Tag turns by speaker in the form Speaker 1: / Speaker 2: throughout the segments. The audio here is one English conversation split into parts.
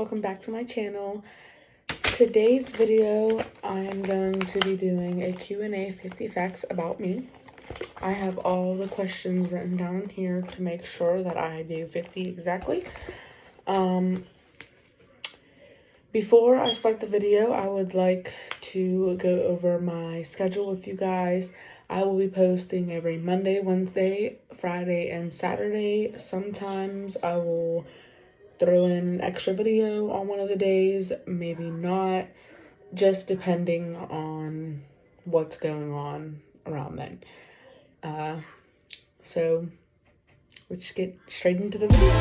Speaker 1: welcome back to my channel. Today's video, I am going to be doing a Q&A 50 facts about me. I have all the questions written down here to make sure that I do 50 exactly. Before I start the video, I would like to go over my schedule with you guys. I will be posting every Monday, Wednesday, Friday, and Saturday. Sometimes I will throw in an extra video on one of the days, maybe not, just depending on what's going on around then. So let's get straight into the video.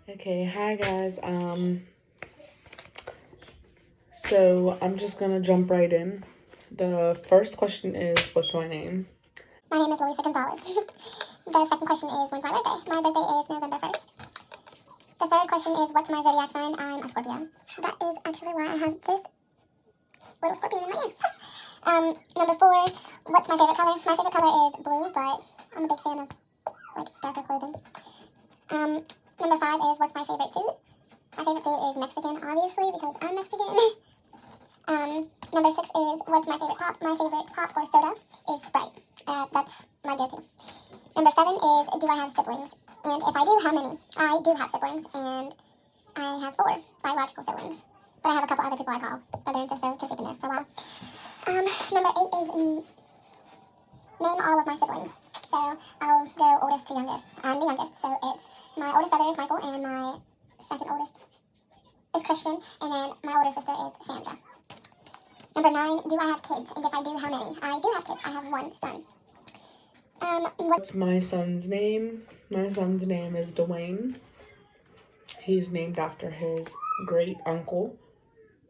Speaker 1: Okay, hi guys. So I'm just gonna jump right in. The first question is, what's my name?
Speaker 2: My name is Luisa Gonzalez. The second question is, when's my birthday? My birthday is November 1st. The third question is, what's my zodiac sign? I'm a Scorpio. That is actually why I have this little scorpion in my ear. Number 4, what's my favorite color? My favorite color is blue, but I'm a big fan of darker clothing. Number 5 is, what's my favorite food? My favorite food is Mexican, obviously, because I'm Mexican. Number 6 is, what's my favorite pop? My favorite pop or soda is Sprite. That's my go-to. Number 7 is, do I have siblings? And if I do, how many? I do have siblings, and I have 4 biological siblings. But I have a couple other people I call brother and sister because they've been there for a while. Number 8 is, name all of my siblings. So I'll go oldest to youngest. I'm the youngest, so it's my oldest brother is Michael, and my second oldest is Christian, and then my older sister is Sandra. Number 9, do I have kids? And if I do, how many? I do have kids. I have 1 son.
Speaker 1: What's my son's name? My son's name is Dwayne. He's named after his great uncle,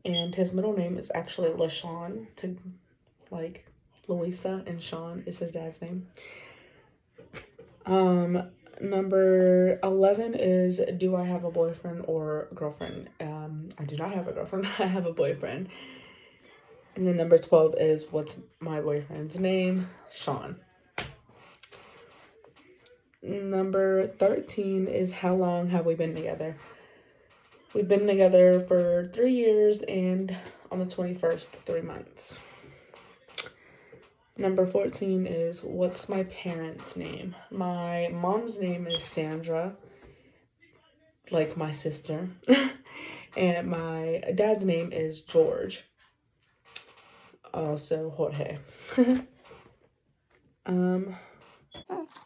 Speaker 1: and his middle name is actually LaShawn, to like Louisa, and Sean is his dad's name. Number 11 is, do I have a boyfriend or girlfriend? I do not have a girlfriend. I have a boyfriend. And then number 12 is, what's my boyfriend's name? Sean. Number 13 is, how long have we been together? We've been together for 3 years and on the 21st, 3 months. Number 14 is, what's my parents' name? My mom's name is Sandra, like my sister. And my dad's name is George, also Jorge.
Speaker 2: I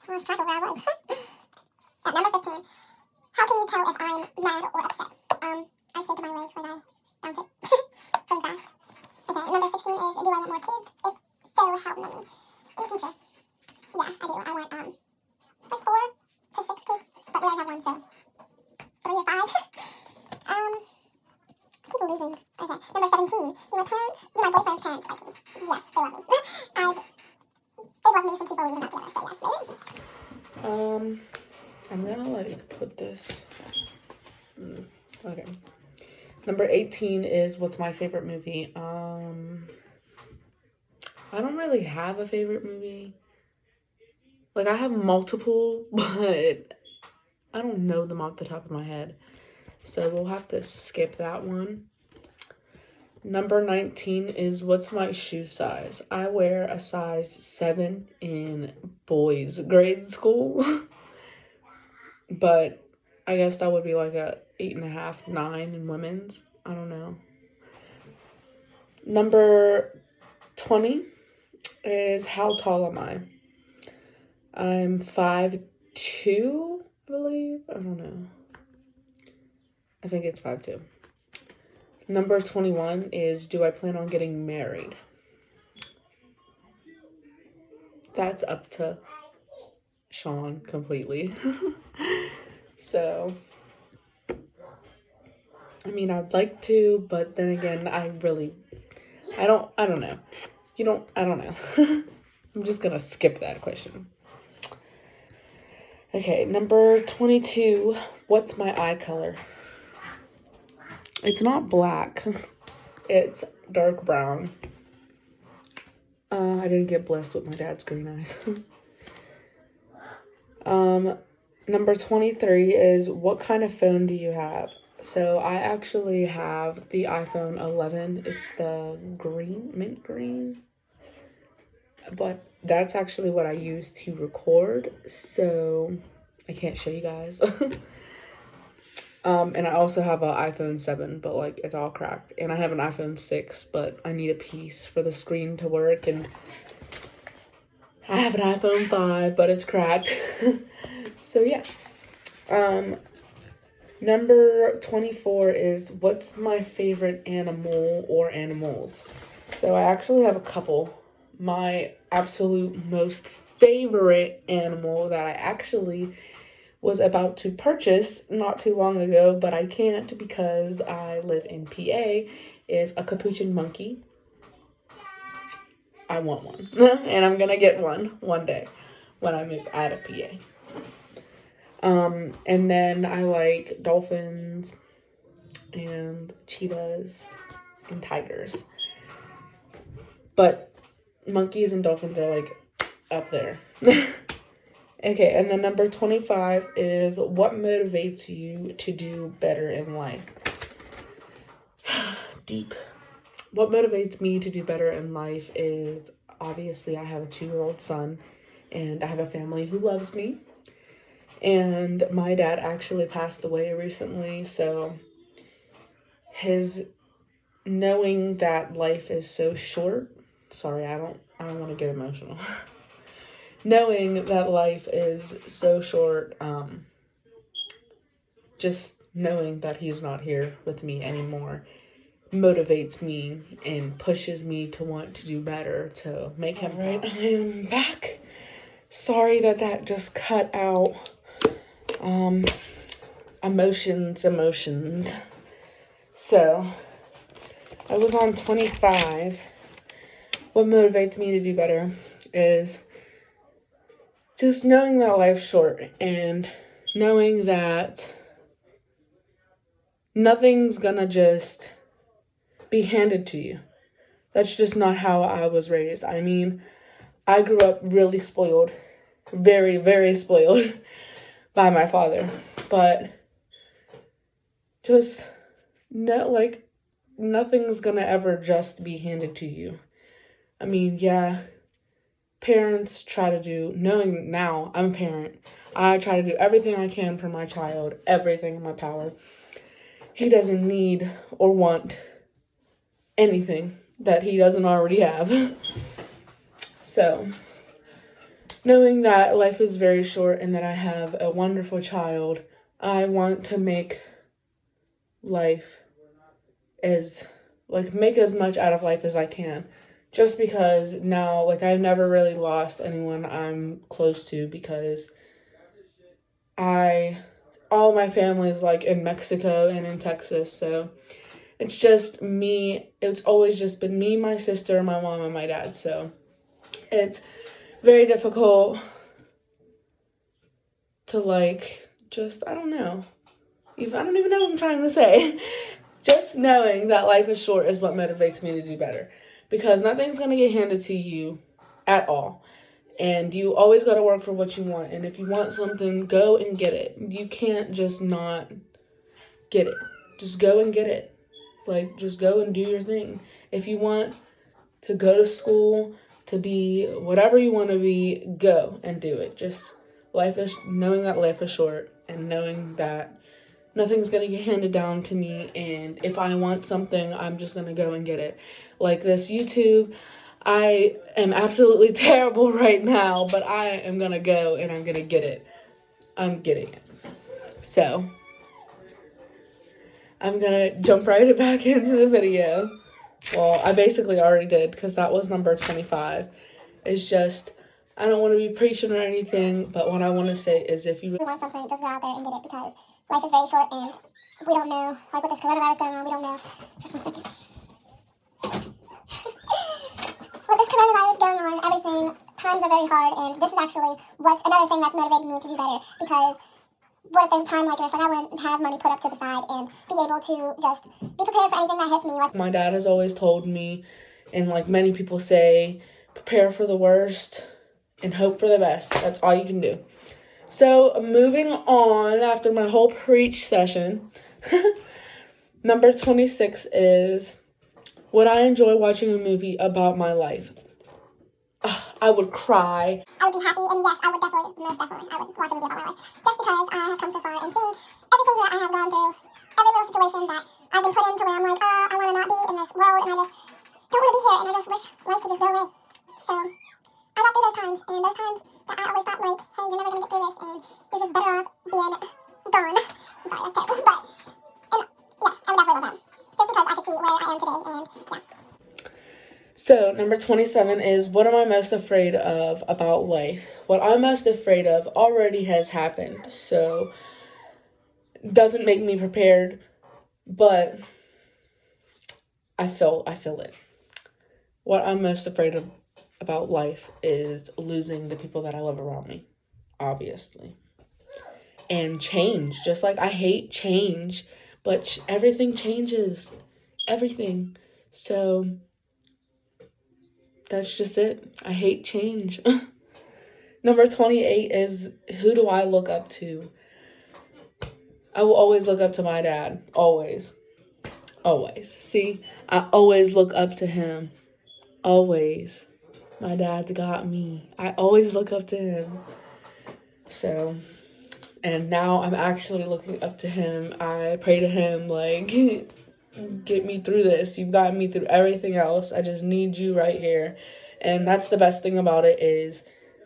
Speaker 2: lost track of where I was. At number 15, how can you tell if I'm mad or upset? I shake my leg when I bounce it really fast. Okay, number 16 is, do I want more kids? If so, how many? In the future. Yeah, I do. I want, like 4 to 6 kids, but we already have 1, so 3 or 5. I keep losing. Okay, number 17, do my boyfriend's parents like me? Yes, they love me. They've loved me since before we even got together, so yes, they do.
Speaker 1: I'm gonna put this. Okay. Number 18 is, what's my favorite movie? I don't really have a favorite movie. Like, I have multiple, but I don't know them off the top of my head. So we'll have to skip that one. Number 19 is, what's my shoe size? I wear a size 7 in boys' grade school. But I guess that would be like a 8.5, 9 in women's. I don't know. Number 20 is, how tall am I? I'm 5'2", I believe. I don't know. I think it's 5'2". Number 21 is, do I plan on getting married? That's up to Sean completely. So, I mean, I'd like to, but then again, I don't know. I don't know. I'm just gonna skip that question. Okay, number 22. What's my eye color? It's not black. It's dark brown. I didn't get blessed with my dad's green eyes. Number 23 is what kind of phone do you have? So I actually have the iPhone 11. It's the mint green. But that's actually what I use to record. So I can't show you guys. And I also have an iPhone 7, but like it's all cracked. And I have an iPhone 6, but I need a piece for the screen to work. And I have an iPhone 5, but it's cracked. So yeah. Number 24 is what's my favorite animal or animals? So I actually have a couple. My absolute most favorite animal that I actually was about to purchase not too long ago, but I can't because I live in PA, is a capuchin monkey. I want one. And I'm gonna get one day when I move out of PA. And then I like dolphins and cheetahs and tigers. But monkeys and dolphins are like up there. Okay, and then number 25 is what motivates you to do better in life? Deep. What motivates me to do better in life is obviously I have a 2-year-old son and I have a family who loves me. And my dad actually passed away recently, so his knowing that life is so short. Sorry, I don't want to get emotional. Knowing that life is so short, just knowing that he's not here with me anymore motivates me and pushes me to want to do better to make him proud. I am back. Sorry that just cut out. Emotions. So, I was on 25. What motivates me to do better is just knowing that life's short and knowing that nothing's gonna just be handed to you. That's just not how I was raised. I mean, I grew up really spoiled, very, very spoiled by my father, but just nothing's gonna ever just be handed to you. I mean, yeah, parents try to do, knowing now I'm a parent, I try to do everything I can for my child, everything in my power. He doesn't need or want anything that he doesn't already have. So, knowing that life is very short and that I have a wonderful child, I want to make life make as much out of life as I can. Just because now, I've never really lost anyone I'm close to because all my family is in Mexico and in Texas, so it's just me. It's always just been me, my sister, my mom, and my dad, so it's very difficult to I don't know. I don't even know what I'm trying to say. Just knowing that life is short is what motivates me to do better. Because nothing's going to get handed to you at all. And you always got to work for what you want. And if you want something, go and get it. You can't just not get it. Just go and get it. Just go and do your thing. If you want to go to school, to be whatever you want to be, go and do it. Just knowing that life is short and knowing that nothing's going to get handed down to me, and if I want something, I'm just going to go and get it. Like this YouTube, I am absolutely terrible right now, but I am going to go and I'm going to get it. I'm getting it. So, I'm going to jump right back into the video. Well, I basically already did because that was number 25. It's just, I don't want to be preaching or anything, but what I want to say is if you
Speaker 2: want something, just go out there and get it because life is very short and we don't know, with this coronavirus going on, we don't know. Just 1 second. With this coronavirus going on, everything, times are very hard, and this is actually what's another thing that's motivating me to do better, because what if there's a time like this, like I wouldn't have money put up to the side and be able to just be prepared for anything that hits me. Like,
Speaker 1: my dad has always told me, and like many people say, prepare for the worst and hope for the best. That's all you can do. So moving on after my whole preach session, number 26 is, would I enjoy watching a movie about my life? I would cry.
Speaker 2: I would be happy, and yes, I would definitely, most definitely, I would watch a movie about my life. Just because I have come so far and seen everything that I have gone through, every little situation that I've been put into where I'm like, I want to not be in this world, and I just don't want to be here, and I just wish life could just go away. So, I got through those times, and those times that I always thought like, hey, you're never going to get through this, and you're just better off being gone. I'm sorry, that's terrible, but, and yes, I would definitely love that. Just because I could see where I am today, and yeah.
Speaker 1: So, number 27 is, what am I most afraid of about life? What I'm most afraid of already has happened, so doesn't make me prepared, but I feel it. What I'm most afraid of about life is losing the people that I love around me, obviously. And change, just like I hate change, but everything changes. Everything. So that's just it. I hate change. Number 28 is, who do I look up to? I will always look up to my dad. Always. Always. See, I always look up to him. Always. My dad's got me. I always look up to him. So, and now I'm actually looking up to him. I pray to him, like, get me through this. You've gotten me through everything else. I just need you right here. And that's the best thing about it is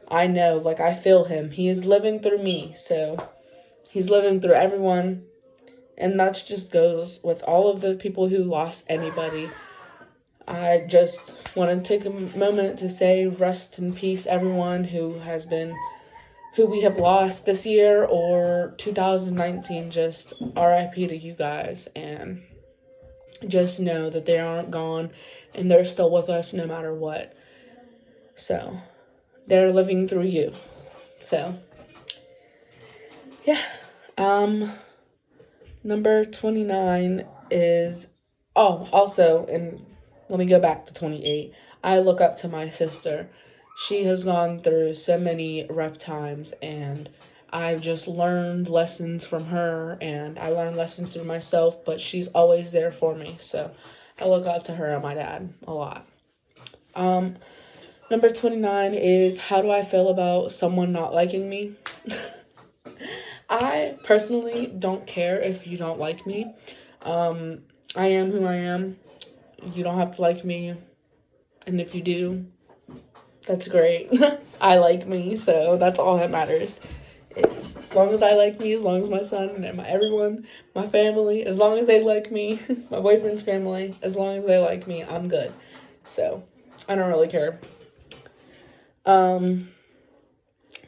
Speaker 1: I know, like, I feel him. He is living through me. So he's living through everyone. And that just goes with all of the people who lost anybody. I just want to take a moment to say rest in peace, everyone who we have lost this year or 2019. Just RIP to you guys, and just know that they aren't gone and they're still with us no matter what. So they're living through you. So yeah. Number 29 is, also, and let me go back to 28. I look up to my sister. She has gone through so many rough times, and I've just learned lessons from her, and I learned lessons through myself, but she's always there for me. So I look up to her and my dad a lot. Number 29 is, how do I feel about someone not liking me? I personally don't care if you don't like me. I am who I am. You don't have to like me. And if you do, that's great. I like me, so that's all that matters. It's, as long as I like me, as long as my son and everyone, my family, as long as they like me, my boyfriend's family, as long as they like me, I'm good. So I don't really care.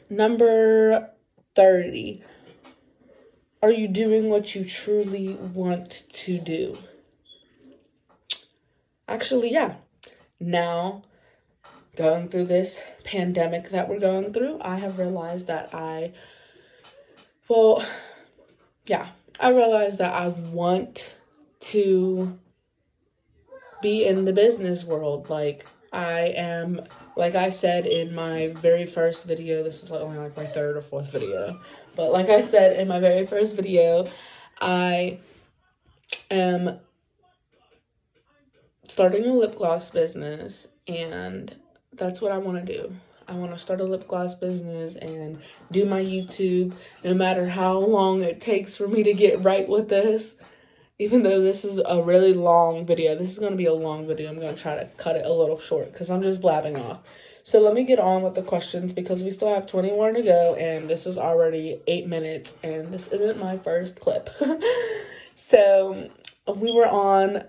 Speaker 1: Number 30. Are you doing what you truly want to do? Actually, yeah. Now, going through this pandemic that we're going through, I have realized that I realized that I want to be in the business world. Like I said in my very first video, this is only like my third or fourth video, but like I said in my very first video, I am starting a lip gloss business, and that's what I want to do. I want to start a lip gloss business and do my YouTube, no matter how long it takes for me to get right with this. Even though this is a really long video, this is going to be a long video. I'm going to try to cut it a little short because I'm just blabbing off. So let me get on with the questions because we still have 20 more to go, and this is already 8 minutes, and this isn't my first clip. So we were on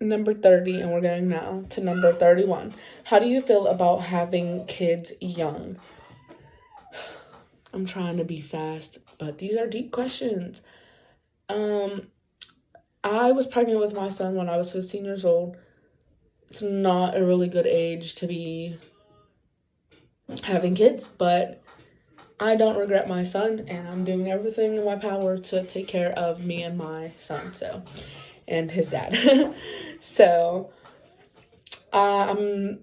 Speaker 1: number 30, and we're going now to number 31. How do you feel about having kids young? I'm trying to be fast, but these are deep questions. I was pregnant with my son when I was 15 years old. It's not a really good age to be having kids, but I don't regret my son, and I'm doing everything in my power to take care of me and my son, and his dad. So, I'm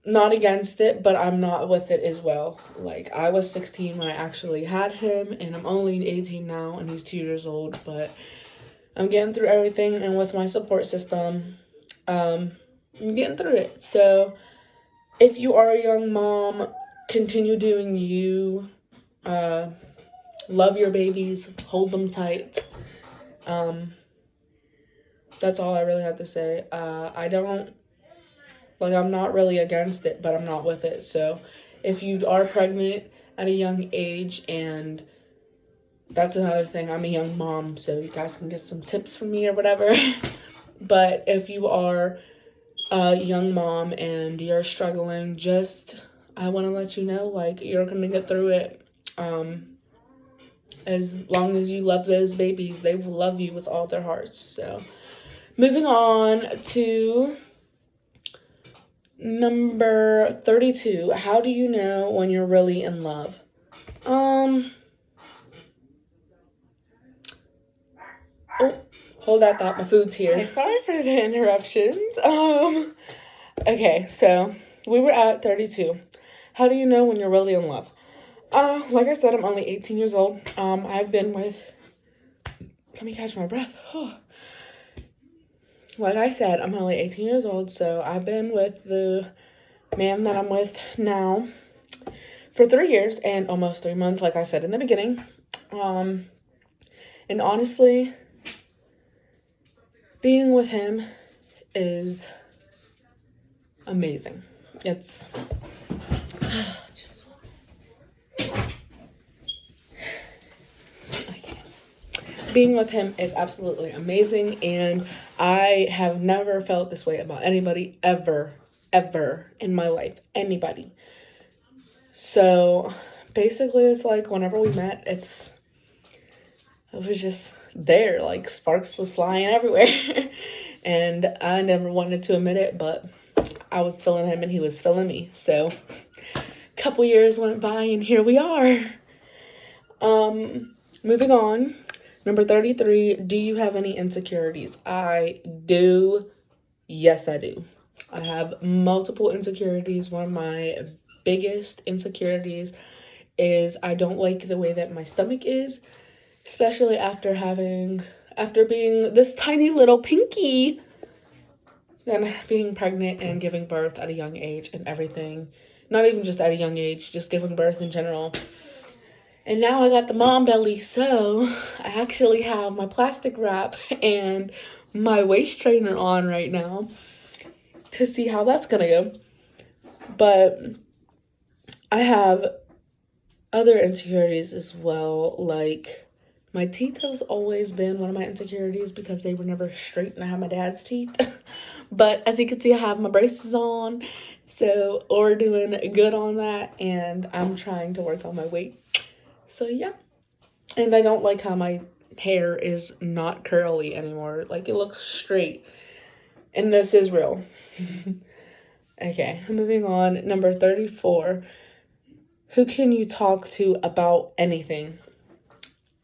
Speaker 1: not against it, but I'm not with it as well. Like, I was 16 when I actually had him, and I'm only 18 now, and he's 2 years old, but I'm getting through everything, and with my support system, I'm getting through it. So, if you are a young mom, continue doing you. Love your babies, hold them tight. That's all I really have to say. I'm not really against it, but I'm not with it. So if you are pregnant at a young age, and that's another thing, I'm a young mom, so you guys can get some tips from me or whatever. But if you are a young mom and you're struggling, I want to let you know, like, you're going to get through it. As long as you love those babies, they will love you with all their hearts. So, moving on to number 32. How do you know when you're really in love? Oh, hold that thought. My food's here. Okay, sorry for the interruptions. Okay, so we were at 32. How do you know when you're really in love? Like I said, I'm only 18 years old. I've been with. Let me catch my breath. Like I said, I'm only 18 years old, so I've been with the man that I'm with now for 3 years and almost 3 months, like I said in the beginning. And honestly, being with him is amazing. It's okay. Being with him is absolutely amazing, and I have never felt this way about anybody ever in my life. Anybody. So basically, it's like whenever we met, it was just there, like sparks was flying everywhere. And I never wanted to admit it, but I was feeling him and he was feeling me. So a couple years went by and here we are. Moving on. Number 33, do you have any insecurities? I do. Yes, I do. I have multiple insecurities. One of my biggest insecurities is I don't like the way that my stomach is, especially after being this tiny little pinky, then being pregnant and giving birth at a young age and everything. Not even just at a young age, just giving birth in general. And now I got the mom belly, so I actually have my plastic wrap and my waist trainer on right now to see how that's gonna go. But I have other insecurities as well, like my teeth has always been one of my insecurities because they were never straight and I have my dad's teeth. But as you can see, I have my braces on, so we're doing good on that, and I'm trying to work on my weight. So yeah. And I don't like how my hair is not curly anymore. Like, it looks straight. And this is real. Okay, moving on. Number 34. Who can you talk to about anything?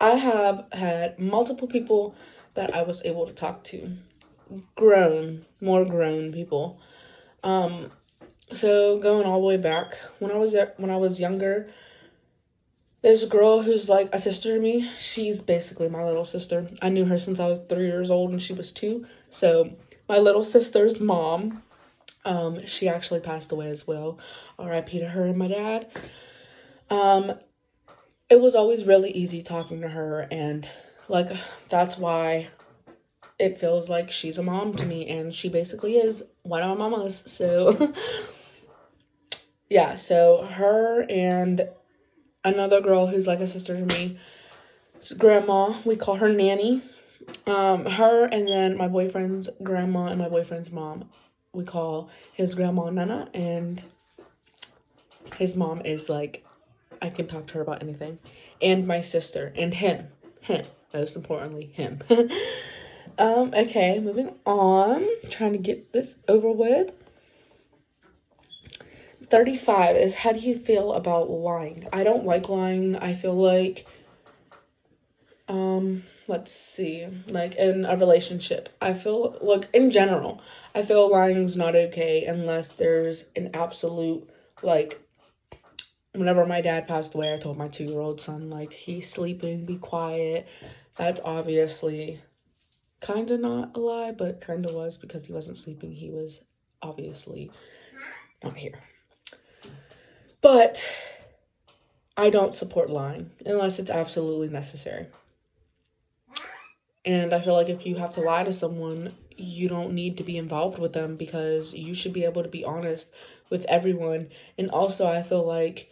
Speaker 1: I have had multiple people that I was able to talk to. More grown people. So going all the way back, when I was younger, there's a girl who's like a sister to me. She's basically my little sister. I knew her since I was 3 years old and she was 2. So my little sister's mom, she actually passed away as well. R.I.P. to her and my dad. It was always really easy talking to her, and like that's why it feels like she's a mom to me, and she basically is one of my mamas. So yeah, so her and another girl who's like a sister to me, grandma, we call her Nanny. Her and then my boyfriend's grandma and my boyfriend's mom, we call his grandma Nana, and his mom is like, I can talk to her about anything. And my sister and him, most importantly, him. Okay, moving on. Trying to get this over with. 35 is, how do you feel about lying? I don't like lying. I feel like, let's see, like in a relationship, I feel like in general, I feel lying's not okay unless there's an absolute, like, whenever my dad passed away, I told my 2-year-old son, like, he's sleeping, be quiet. That's obviously kind of not a lie, but kind of was, because he wasn't sleeping. He was obviously not here. But I don't support lying unless it's absolutely necessary. And I feel like if you have to lie to someone, you don't need to be involved with them, because you should be able to be honest with everyone. And also, I feel like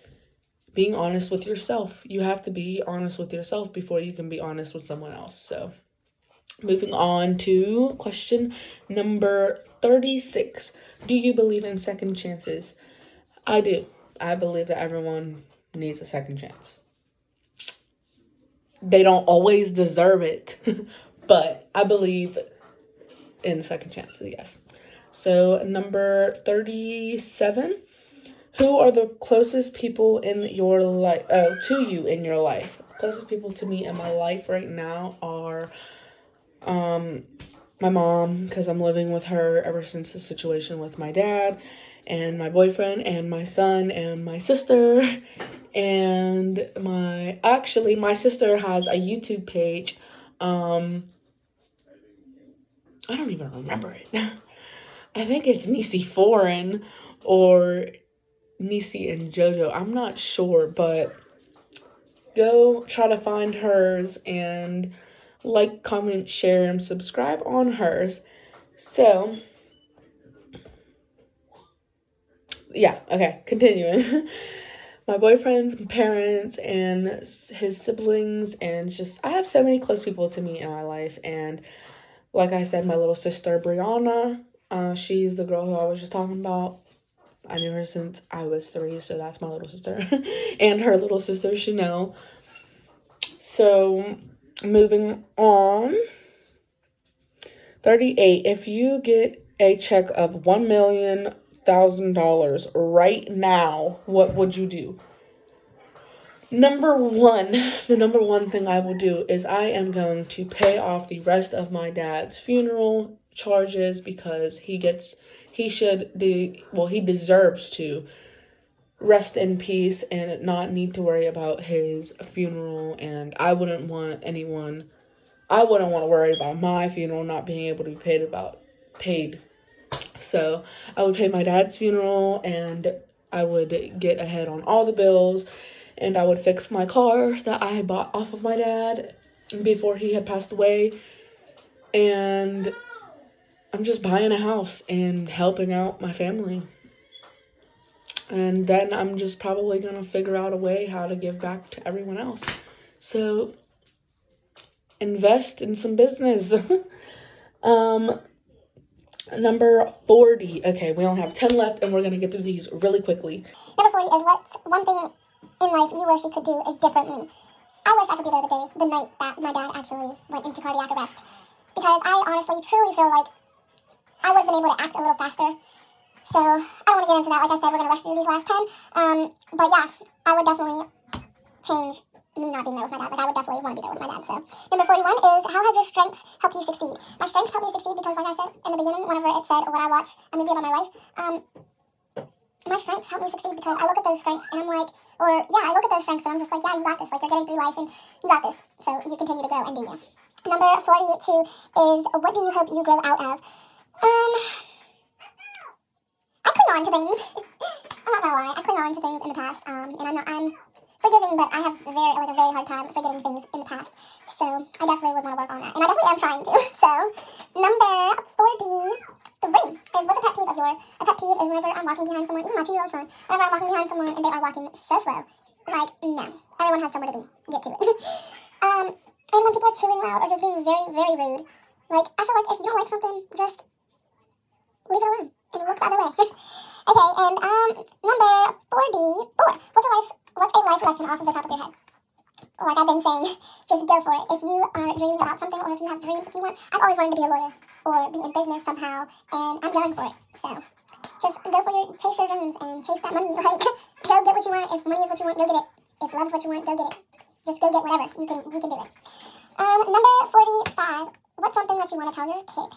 Speaker 1: being honest with yourself. You have to be honest with yourself before you can be honest with someone else. So, moving on to question number 36. Do you believe in second chances? I do. I believe that everyone needs a second chance. They don't always deserve it, but I believe in second chances, yes. So, number 37. Who are the closest people in your life, to you in your life? Closest people to me in my life right now are my mom, because I'm living with her ever since the situation with my dad, and my boyfriend, and my son, and my sister, and my sister has a YouTube page. I don't even remember it. I think it's Nisi Foreign or Nisi and JoJo. I'm not sure, but go try to find hers and like, comment, share, and subscribe on hers. So, yeah, okay, continuing. My boyfriend's parents and his siblings, and just, I have so many close people to me in my life. And like I said, my little sister, Brianna, she's the girl who I was just talking about. I knew her since I was 3, so that's my little sister. And her little sister, Chanel. So, moving on. 38. If you get a check of $1,000,000 right now, what would you do? The number one thing I will do is I am going to pay off the rest of my dad's funeral charges, because he deserves to rest in peace and not need to worry about his funeral. And I wouldn't want to worry about my funeral not being able to be paid. So I would pay my dad's funeral, and I would get ahead on all the bills, and I would fix my car that I had bought off of my dad before he had passed away. And I'm just buying a house and helping out my family. And then I'm just probably going to figure out a way how to give back to everyone else. So, invest in some business. Number 40. Okay, we only have 10 left, and we're going to get through these really quickly.
Speaker 2: Number 40 is, what's one thing in life you wish you could do differently? I wish I could be there the night that my dad actually went into cardiac arrest. Because I honestly, truly feel like I would have been able to act a little faster. So, I don't want to get into that. Like I said, we're going to rush through these last 10. But yeah, I would definitely change me not being there with my dad. Like, I would definitely want to be there with my dad. So, number 41 is, how has your strengths helped you succeed? My strengths helped me succeed because, like I said in the beginning, whenever it said when I watched a movie about my life, my strengths helped me succeed because I look at those strengths and I'm like, I look at those strengths and I'm just like, yeah, you got this. Like, you're getting through life and you got this. So, you continue to grow and do you. Number 42 is, what do you hope you grow out of? I cling on to things. I'm not gonna lie. I cling on to things in the past. And I'm forgiving, but I have a very hard time forgetting things in the past. So I definitely would want to work on that, and I definitely am trying to. So number 43 is, what's a pet peeve of yours? A pet peeve is whenever I'm walking behind someone, even my 2-year-old son. Whenever I'm walking behind someone and they are walking so slow, like, no, everyone has somewhere to get to it. And when people are chewing loud or just being very, very rude, like, I feel like if you don't like something, just leave it alone and look the other way. Okay, and number 44. What's a life lesson off of the top of your head? Like I've been saying, just go for it. If you are dreaming about something, or if you have dreams, I've always wanted to be a lawyer or be in business somehow, and I'm going for it. So Just chase your dreams and chase that money. Like, go get what you want. If money is what you want, go get it. If love is what you want, go get it. Just go get whatever. You can do it. Number 45. What's something that you want to tell your kid?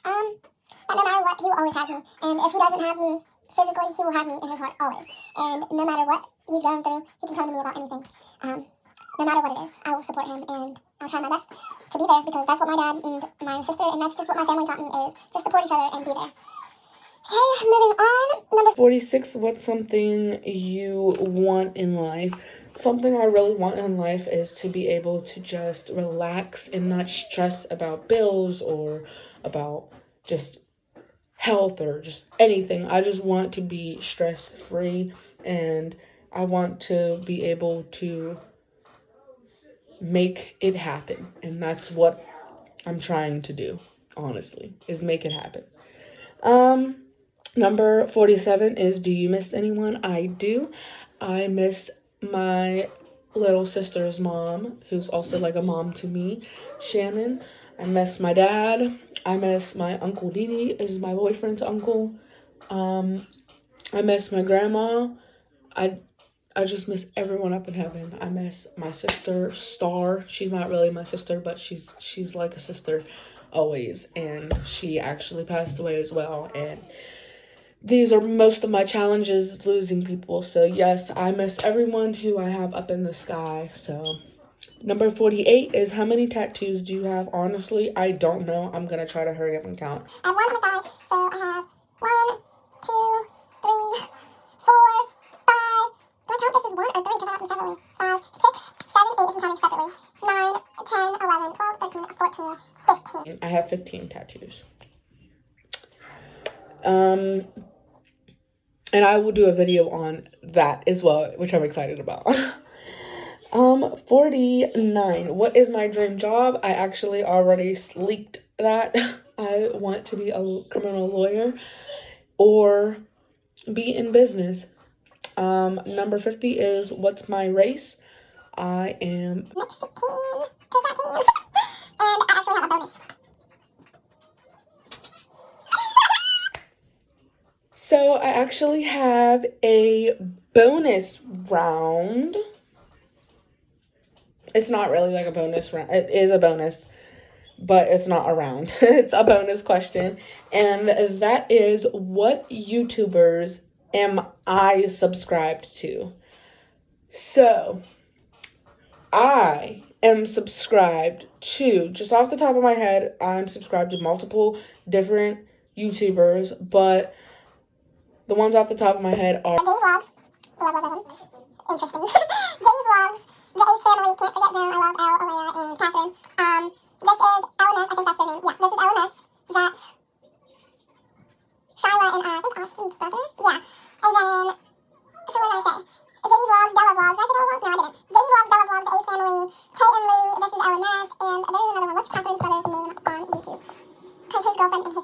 Speaker 2: That no matter what, he will always have me. And if he doesn't have me physically, he will have me in his heart always. And no matter what he's going through, he can come to me about anything. No matter what it is, I will support him, and I'll try my best to be there, because that's what my dad and my sister, and that's just what my family taught me, is just support each other and be there. Okay, moving on. Number
Speaker 1: 46, what's something you want in life? Something I really want in life is to be able to just relax and not stress about bills or about just health or just anything. I just want to be stress-free, and I want to be able to make it happen. And that's what I'm trying to do, honestly, is make it happen. Number 47 is, do you miss anyone? I do. I miss my little sister's mom, who's also like a mom to me, Shannon. I miss my dad. I miss my Uncle Didi, is my boyfriend's uncle. I miss my grandma. I just miss everyone up in heaven. I miss my sister, Star. She's not really my sister, but she's like a sister always. And she actually passed away as well. And these are most of my challenges, losing people. So yes, I miss everyone who I have up in the sky. So number 48 is, how many tattoos do you have? Honestly, I don't know. I'm going to try to hurry up and count.
Speaker 2: I have one on my thigh, so I have 1, 2, 3, 4, 5. Do I count this as 1 or 3 because I have them separately? 5, 6, 7, 8 if I'm counting separately. 9, 10, 11, 12, 13, 14, 15.
Speaker 1: I have 15 tattoos. And I will do a video on that as well, which I'm excited about. 49. What is my dream job? I actually already leaked that. I want to be a criminal lawyer or be in business. Number 50 is, what's my race? I am
Speaker 2: Mexican, because I can. And I actually have a bonus.
Speaker 1: So I actually have a bonus round. It's not really like a bonus round. It is a bonus, but it's not a round. It's a bonus question. And that is, what YouTubers am I subscribed to? So I am subscribed to, just off the top of my head, I'm subscribed to multiple different YouTubers, but the ones off the top of my head are
Speaker 2: JD Vlogs. Love them. Interesting. JD Vlogs. The Ace Family. Can't forget them. I love Elle, Alea, and Catherine. This is LMS. I think that's their name. Yeah, this is LMS. That's Shyla and I think Austin's brother. Yeah. And then, so what did I say? JD Vlogs, Della Vlogs. Did I say Della Vlogs? No, I didn't. JD Vlogs, Della Vlogs, the Ace Family, Tay and Lou. This is LMS. And there's another one. What's Catherine's brother's name on YouTube? Because his girlfriend and his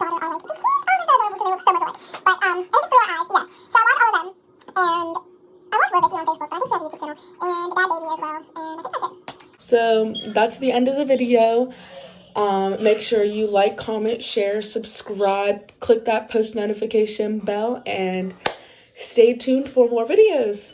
Speaker 2: daughter are like the cutest. Oh, they're so adorable because they look so much alike. But I think it's Through Our Eyes, yes. So I watch all of them. And I watch Lil Vicky on Facebook, but I think she has a YouTube channel. And Bad Baby as well. And I think that's it.
Speaker 1: So that's the end of the video. Make sure you like, comment, share, subscribe, click that post notification bell, and stay tuned for more videos.